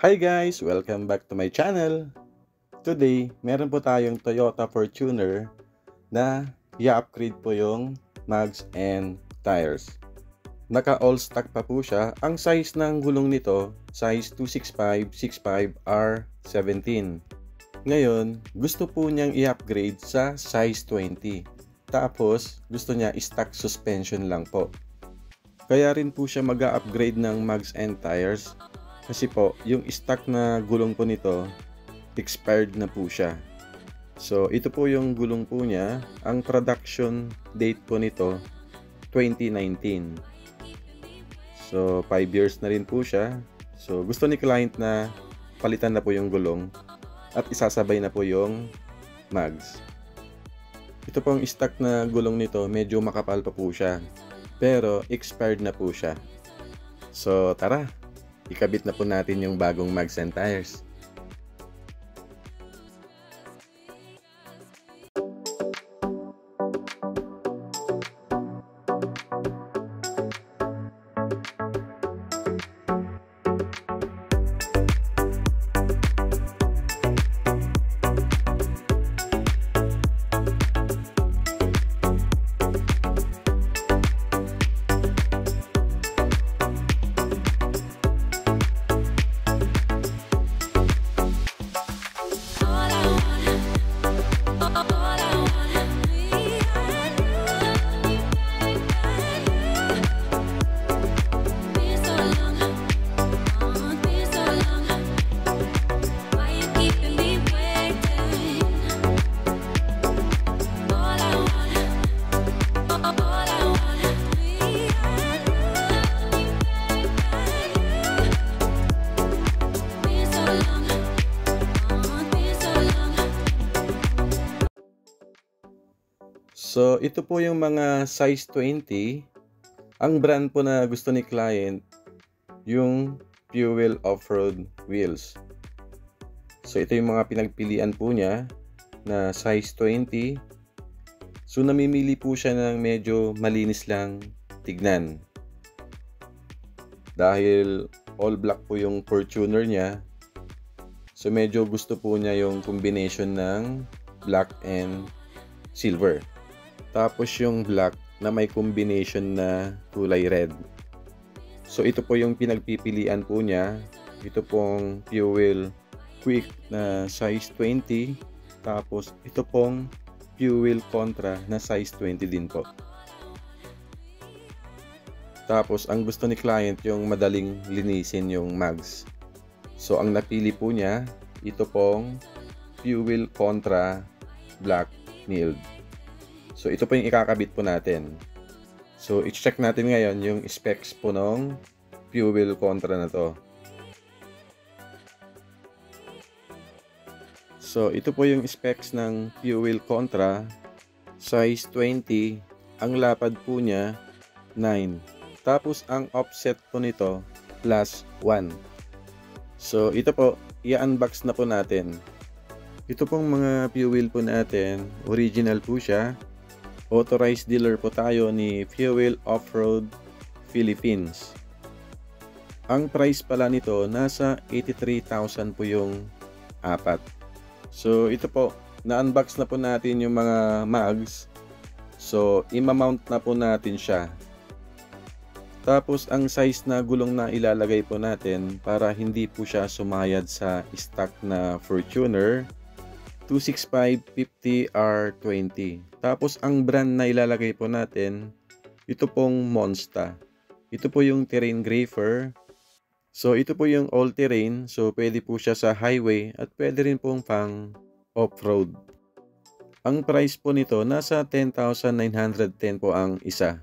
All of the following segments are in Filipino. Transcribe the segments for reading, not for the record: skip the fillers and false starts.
Hi guys! Welcome back to my channel. Today, meron po tayong Toyota Fortuner na i-upgrade po yung mags and tires. Naka all stock pa po siya. Ang size ng gulong nito, size 265/65R17. Ngayon, gusto po niyang i-upgrade sa size 20. Tapos, gusto niya stock suspension lang po. Kaya rin po siya mag-upgrade ng mags and tires. Kasi po, yung stock na gulong po nito, expired na po siya. So, ito po yung gulong po niya. Ang production date po nito, 2019. So, 5 years na rin po siya. So, gusto ni client na palitan na po yung gulong at isasabay na po yung mags. Ito pong stock na gulong nito, medyo makapal pa po siya. Pero, expired na po siya. So, tara! Ikabit na po natin yung bagong mags and tires. So, ito po yung mga size 20. Ang brand po na gusto ni client, yung Fuel Off-Road Wheels. So, ito yung mga pinagpilian po niya na size 20. So, namimili po siya ng medyo malinis lang tignan. Dahil all black po yung Fortuner niya. So, medyo gusto po niya yung combination ng black and silver. Tapos yung black na may combination na kulay red. So ito po yung pinagpipilian po niya. Ito pong Fuel Quick na size 20. Tapos ito pong Fuel Contra na size 20 din po. Tapos ang gusto ni client yung madaling linisin yung mags. So ang napili po niya, ito pong Fuel Contra Black Milled. So, ito po yung ikakabit po natin. So, i-check natin ngayon yung specs po ng Fuel Contra na to. So, ito po yung specs ng Fuel Contra. Size 20. Ang lapad po niya, 9. Tapos, ang offset po nito, +1. So, ito po, i-unbox na po natin. Ito pong mga fuel po natin, original po siya. Authorized dealer po tayo ni Fuel Off-Road Philippines. Ang price pala nito nasa 83,000 po yung apat. So ito po, na-unbox na po natin yung mga mags. So i-mount na po natin siya. Tapos ang size na gulong na ilalagay po natin para hindi po siya sumayad sa stock na Fortuner, 265/50R20. Tapos ang brand na ilalagay po natin, ito pong Monster. Ito po yung terrain graver. So ito po yung all terrain. So pwede po siya sa highway at pwede rin pong pang off-road. Ang price po nito nasa 10,910 po ang isa.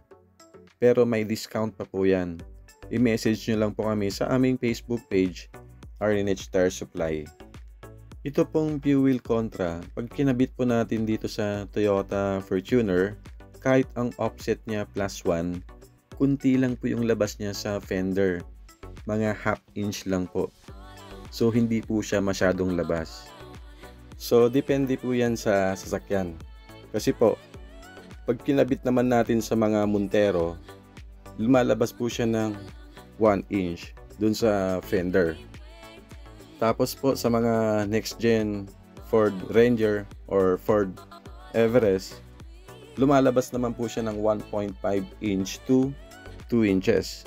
Pero may discount pa po yan. I-message nyo lang po kami sa aming Facebook page, RNH Tire Supply. Ito pong Fuel Contra, pag kinabit po natin dito sa Toyota Fortuner, kahit ang offset niya +1, kunti lang po yung labas niya sa fender. Mga ½ inch lang po. So, hindi po siya masyadong labas. So, depende po yan sa sasakyan. Kasi po, pag kinabit naman natin sa mga Montero, lumalabas po siya ng 1 inch dun sa fender. Tapos po sa mga next gen Ford Ranger or Ford Everest, lumalabas naman po siya ng 1.5 inch to 2 inches.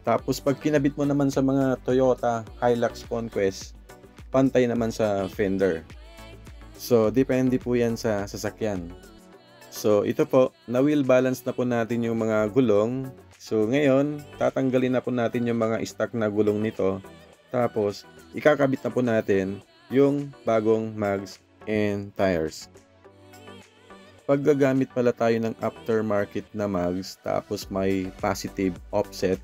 Tapos pag kinabit mo naman sa mga Toyota Hilux Conquest, pantay naman sa fender. So depende po yan sa sasakyan. So ito po, na wheel balance na po natin yung mga gulong. So ngayon, tatanggalin na po natin yung mga stock na gulong nito. Tapos ikakabit na po natin yung bagong mags and tires. Pag gagamit pala tayo ng aftermarket na mags, tapos may positive offset,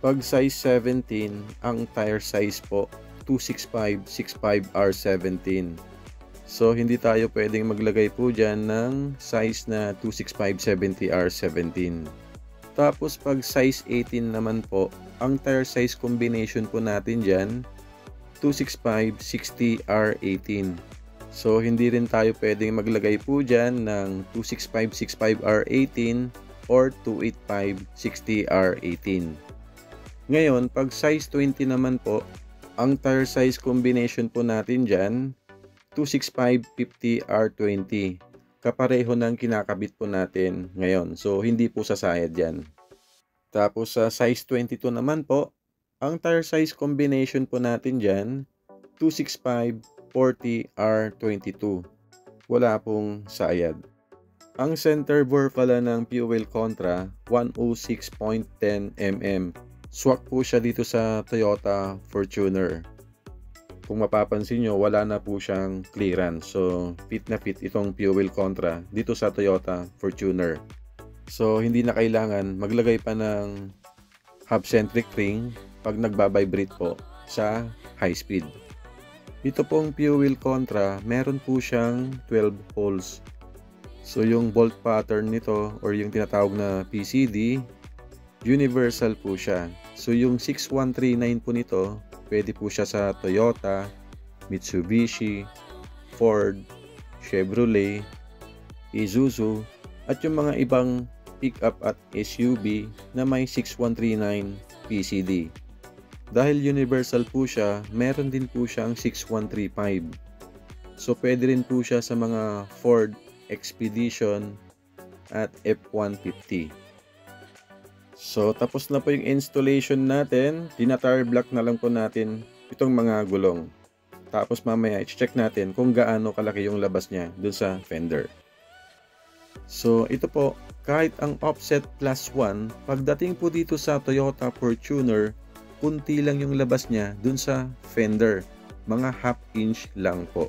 pag size 17, ang tire size po 265/65R17. So hindi tayo pwedeng maglagay po dyan ng size na 265/70R17. Tapos pag size 18 naman po, ang tire size combination po natin dyan 265/60R18. So hindi rin tayo pwedeng maglagay po dyan ng 265/65R18 or 285/60R18. Ngayon, pag size 20 naman po, ang tire size combination po natin dyan 265/50R20. Kapareho ng kinakabit po natin ngayon. So hindi po sasayad yan. Tapos sa size 22 naman po, ang tire size combination po natin dyan 265/40R22. Wala pong sayad. Ang center bore pala ng fuel contra 106.10 mm. Swak po siya dito sa Toyota Fortuner. Kung mapapansin nyo, wala na po siyang clearance. So fit na fit itong fuel contra dito sa Toyota Fortuner. So hindi na kailangan maglagay pa ng hub-centric ring pag nagbabibrate po sa high speed. Ito pong fuel contra, meron po siyang 12 holes. So yung bolt pattern nito or yung tinatawag na PCD, universal po siya. So yung 6139 po nito, pwede po siya sa Toyota, Mitsubishi, Ford, Chevrolet, Isuzu, at yung mga ibang pickup at SUV na may 6139 PCD. Dahil universal po siya, meron din po siyang 6135. So pwede rin po siya sa mga Ford Expedition at F-150. So tapos na po yung installation natin. Tina-tire block na lang po natin itong mga gulong. Tapos mamaya i-check natin kung gaano kalaki yung labas niya dun sa fender. So ito po, kahit ang offset +1, pagdating po dito sa Toyota Fortuner, kunti lang yung labas niya dun sa fender. Mga ½ inch lang po.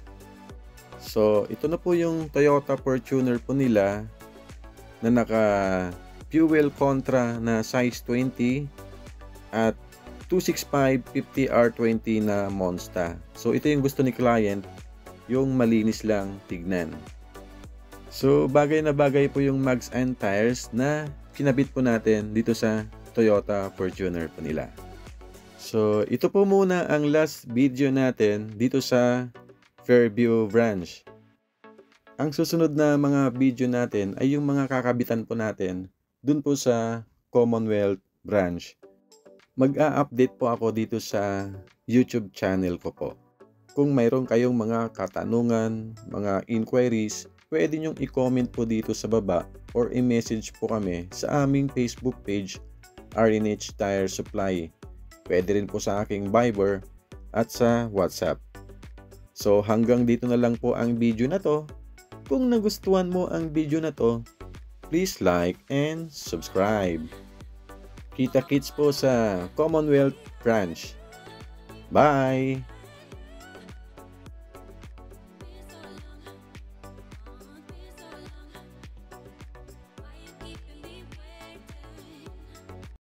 So ito na po yung Toyota Fortuner po nila na naka fuel contra na size 20 at 265/50R20 na Monster. So ito yung gusto ni client, yung malinis lang tignan. So bagay na bagay po yung mags and tires na kinabit po natin dito sa Toyota Fortuner po nila. So ito po muna ang last video natin dito sa Fairview branch. Ang susunod na mga video natin ay yung mga kakabitan po natin dun po sa Commonwealth branch. Mag-a-update po ako dito sa YouTube channel ko po. Kung mayroon kayong mga katanungan, mga inquiries, pwede nyong i-comment po dito sa baba or i-message po kami sa aming Facebook page, RNH Tire Supply. Pwede rin po sa aking Viber at sa WhatsApp. So hanggang dito na lang po ang video na to. Kung nagustuhan mo ang video na to, please like and subscribe. Kita-kits po sa Commonwealth branch. Bye!